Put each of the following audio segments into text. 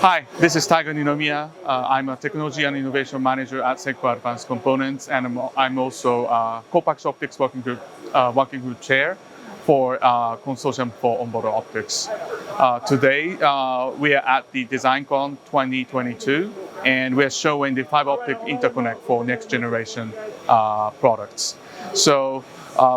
Hi, this is Ninomiya. I'm a Technology and Innovation Manager at SENKO Advanced Components, and I'm also co-packaged optics working group chair for Consortium for Onboard Optics. Today, we are at the DesignCon 2022, and we're showing the fiber optic interconnect for next generation products. So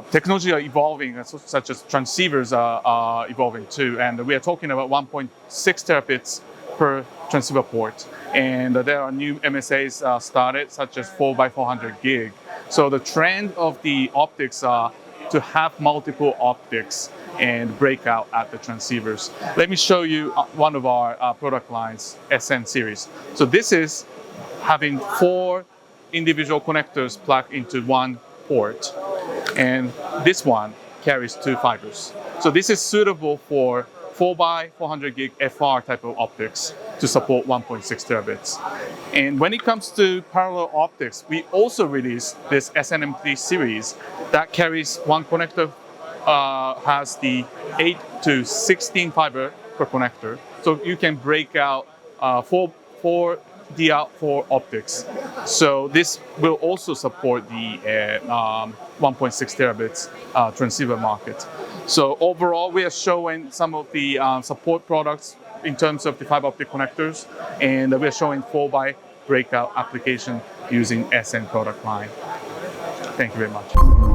technology are evolving, such as transceivers are evolving too, and we are talking about 1.6 terabits per transceiver port. And there are new MSAs started, such as 4x400 gig. So the trend of the optics are to have multiple optics and breakout at the transceivers. Let me show you one of our product lines, SN series. So this is having 4 individual connectors plugged into one port. And this one carries 2 fibers. So this is suitable for 4x400 gig FR type of optics to support 1.6 terabits. And when it comes to parallel optics, we also released this SNMP Series that carries one connector, has the 8 to 16 fiber per connector. So you can break out 4 DR4 optics. So this will also support the 1.6 terabits transceiver market. So overall, we are showing some of the support products in terms of the fiber optic connectors, and we are showing 4x breakout application using SN product line. Thank you very much.